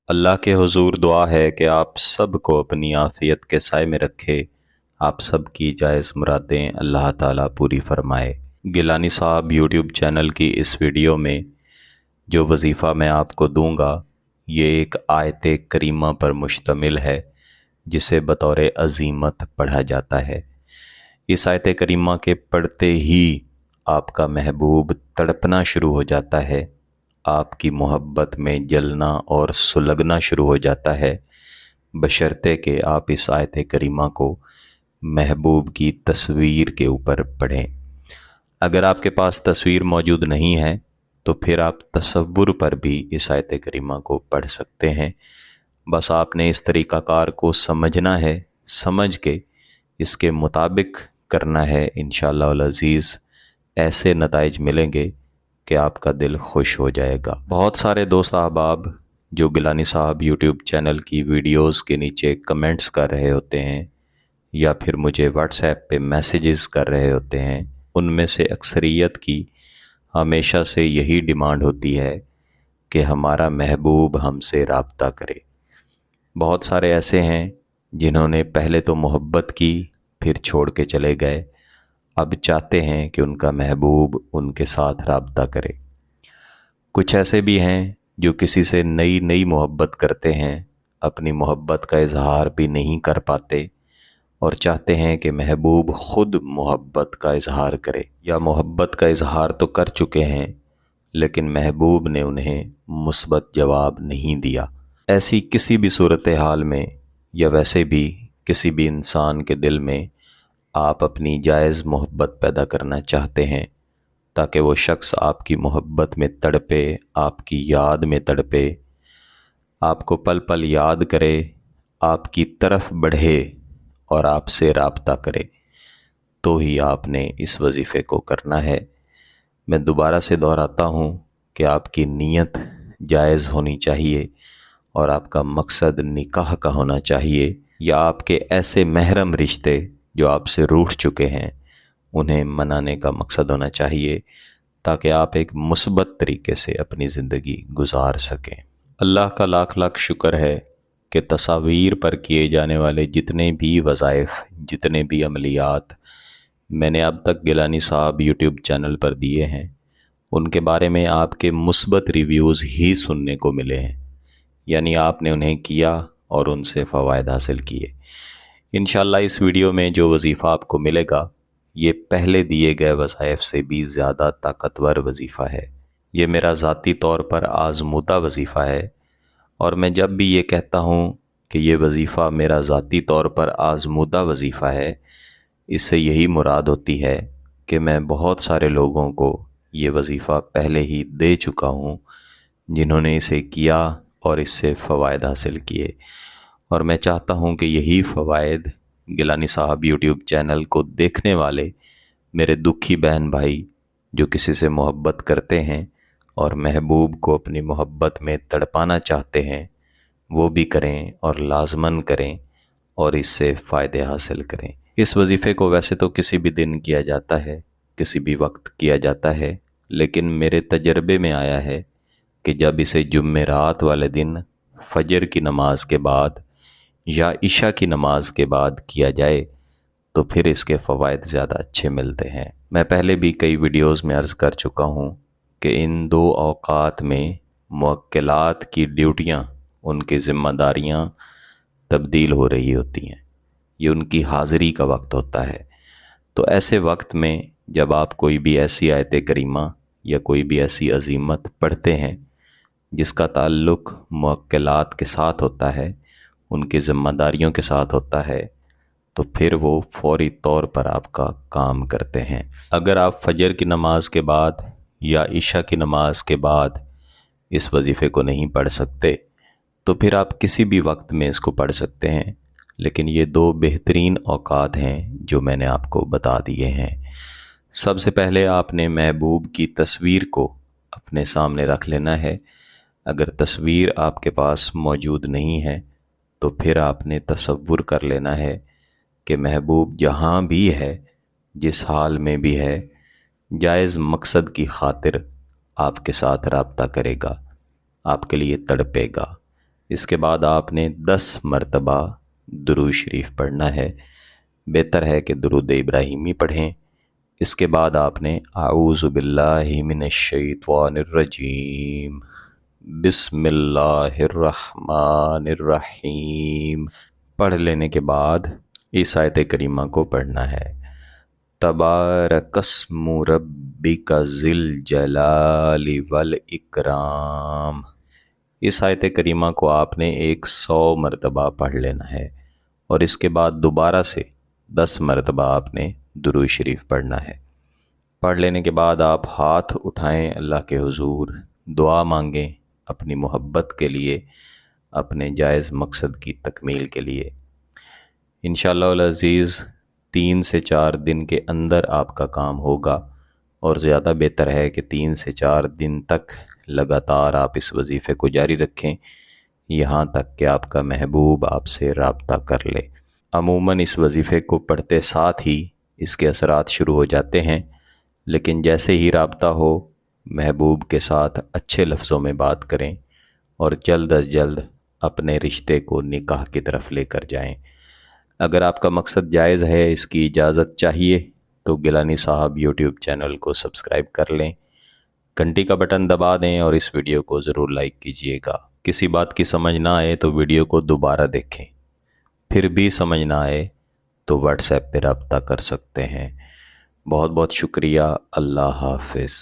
अल्लाह के हुजूर दुआ है कि आप सब को अपनी आफ़ियत के साए में रखे। आप सब की जायज़ मुरादें अल्लाह ताला पूरी फरमाए। गिलानी साहब यूट्यूब चैनल की इस वीडियो में जो वजीफ़ा मैं आपको दूंगा ये एक आयत करीमा पर मुश्तमिल है जिसे बतौर अज़ीमत पढ़ा जाता है। इस आयत करीमा के पढ़ते ही आपका महबूब तड़पना शुरू हो जाता है, आपकी मोहब्बत में जलना और सुलगना शुरू हो जाता है, बशर्ते कि आप इस आयत करीमा को महबूब की तस्वीर के ऊपर पढ़ें। अगर आपके पास तस्वीर मौजूद नहीं है तो फिर आप तसव्वुर पर भी इस आयत करीमा को पढ़ सकते हैं। बस आपने इस तरीक़ाकार को समझना है, समझ के इसके मुताबिक करना है। इंशाअल्लाह अज़ीज़ ऐसे नताइज मिलेंगे कि आपका दिल खुश हो जाएगा। बहुत सारे दोस्त अहबाब जो गिलानी साहब यूट्यूब चैनल की वीडियोस के नीचे कमेंट्स कर रहे होते हैं या फिर मुझे व्हाट्सएप पे मैसेजेस कर रहे होते हैं, उनमें से अक्सरियत की हमेशा से यही डिमांड होती है कि हमारा महबूब हमसे राब्ता करे। बहुत सारे ऐसे हैं जिन्होंने पहले तो मोहब्बत की फिर छोड़ के चले गए, अब चाहते हैं कि उनका महबूब उनके साथ राब्ता करे। कुछ ऐसे भी हैं जो किसी से नई नई मोहब्बत करते हैं, अपनी मोहब्बत का इजहार भी नहीं कर पाते और चाहते हैं कि महबूब ख़ुद मोहब्बत का इजहार करे, या मोहब्बत का इजहार तो कर चुके हैं लेकिन महबूब ने उन्हें मुस्बत जवाब नहीं दिया। ऐसी किसी भी सूरत हाल में या वैसे भी किसी भी इंसान के दिल में आप अपनी जायज़ मोहब्बत पैदा करना चाहते हैं ताकि वो शख्स आपकी मोहब्बत में तड़पे, आपकी याद में तड़पे, आपको पल पल याद करे, आपकी तरफ बढ़े और आपसे राब्ता करे, तो ही आपने इस वजीफ़े को करना है। मैं दोबारा से दोहराता हूँ कि आपकी नीयत जायज़ होनी चाहिए और आपका मकसद निकाह का होना चाहिए, या आपके ऐसे महरम रिश्ते जो आपसे रूठ चुके हैं उन्हें मनाने का मकसद होना चाहिए ताकि आप एक मुस्बत तरीके से अपनी ज़िंदगी गुजार सकें। अल्लाह का लाख लाख शुक्र है कि तस्वीर पर किए जाने वाले जितने भी वज़ाइफ, जितने भी अमलियात मैंने अब तक गिलानी साहब यूट्यूब चैनल पर दिए हैं, उनके बारे में आपके मुस्बत रिव्यूज़ ही सुनने को मिले हैं, यानी आपने उन्हें किया और उनसे फ़वायद हासिल किए। इंशाअल्लाह इस वीडियो में जो वजीफ़ा आपको मिलेगा ये पहले दिए गए वज़ाइफ से भी ज़्यादा ताकतवर वजीफ़ा है। ये मेरा ज़ाती तौर पर आज़मूदा वजीफ़ा है और मैं जब भी ये कहता हूँ कि ये वजीफ़ा मेरा ज़ाती तौर पर आज़मूदा वजीफ़ा है, इससे यही मुराद होती है कि मैं बहुत सारे लोगों को ये वजीफ़ा पहले ही दे चुका हूँ जिन्होंने इसे किया और इससे फ़वायद हासिल किए, और मैं चाहता हूँ कि यही फ़वायद गिलानी साहब यूट्यूब चैनल को देखने वाले मेरे दुखी बहन भाई जो किसी से मोहब्बत करते हैं और महबूब को अपनी मोहब्बत में तड़पाना चाहते हैं वो भी करें और लाजमन करें और इससे फ़ायदे हासिल करें। इस वजीफ़े को वैसे तो किसी भी दिन किया जाता है, किसी भी वक्त किया जाता है, लेकिन मेरे तजर्बे में आया है कि जब इसे जुम्मेरात वाले दिन फजर की नमाज के बाद या इशा की नमाज के बाद किया जाए तो फिर इसके फ़वायद ज़्यादा अच्छे मिलते हैं। मैं पहले भी कई वीडियोज़ में अर्ज़ कर चुका हूँ कि इन दो औक़ात में मुअक्किलात की ड्यूटियाँ, उनकी ज़िम्मेदारियाँ तब्दील हो रही होती हैं, ये उनकी हाज़िरी का वक्त होता है। तो ऐसे वक्त में जब आप कोई भी ऐसी आयत करीमा या कोई भी ऐसी अज़ीमत पढ़ते हैं जिसका ताल्लुक़ मुअक्किलात के साथ होता है, उनकी ज़िम्मेदारियों के साथ होता है, तो फिर वो फ़ौरी तौर पर आपका काम करते हैं। अगर आप फजर की नमाज के बाद या इशा की नमाज के बाद इस वजीफ़े को नहीं पढ़ सकते तो फिर आप किसी भी वक्त में इसको पढ़ सकते हैं, लेकिन ये दो बेहतरीन औक़ात हैं जो मैंने आपको बता दिए हैं। सबसे पहले आपने महबूब की तस्वीर को अपने सामने रख लेना है। अगर तस्वीर आपके पास मौजूद नहीं है तो फिर आपने तसव्वुर कर लेना है कि महबूब जहाँ भी है, जिस हाल में भी है, जायज़ मकसद की खातिर आपके साथ राब्ता करेगा, आपके लिए तड़पेगा। اس کے بعد آپ نے 10 مرتبہ درود شریف پڑھنا ہے۔ بہتر ہے کہ درود ابراہیمی پڑھیں۔ اس کے بعد آپ نے اعوذ باللہ من الشیطان الرجیم بسم اللہ الرحمن الرحیم پڑھ لینے کے بعد اس آیت کریمہ کو پڑھنا ہے۔ تبارک اسم ربک ذی الجلال والاکرام۔ اس آیت کریمہ کو آپ نے 100 مرتبہ پڑھ لینا ہے، اور اس کے بعد دوبارہ سے 10 مرتبہ آپ نے درود شریف پڑھنا ہے۔ پڑھ لینے کے بعد آپ ہاتھ اٹھائیں اللہ کے حضور، دعا مانگیں اپنی محبت کے لیے، اپنے جائز مقصد کی تکمیل کے لیے۔ انشاءاللہ العزیز 3 سے 4 دن کے اندر آپ کا کام ہوگا، اور زیادہ بہتر ہے کہ 3 سے 4 دن تک لگاتار آپ اس وظیفے کو جاری رکھیں، یہاں تک کہ آپ کا محبوب آپ سے رابطہ کر لے۔ عموماً اس وظیفے کو پڑھتے ساتھ ہی اس کے اثرات شروع ہو جاتے ہیں، لیکن جیسے ہی رابطہ ہو محبوب کے ساتھ اچھے لفظوں میں بات کریں، اور جلد از جلد اپنے رشتے کو نکاح کی طرف لے کر جائیں۔ اگر آپ کا مقصد جائز ہے، اس کی اجازت چاہیے، تو گیلانی صاحب یوٹیوب چینل کو سبسکرائب کر لیں، گھنٹی کا بٹن دبا دیں، اور اس ویڈیو کو ضرور لائک کیجیے گا۔ کسی بات کی سمجھ نہ آئے تو ویڈیو کو دوبارہ دیکھیں، پھر بھی سمجھ نہ آئے تو واٹس ایپ پہ رابطہ کر سکتے ہیں۔ بہت بہت شکریہ۔ اللہ حافظ۔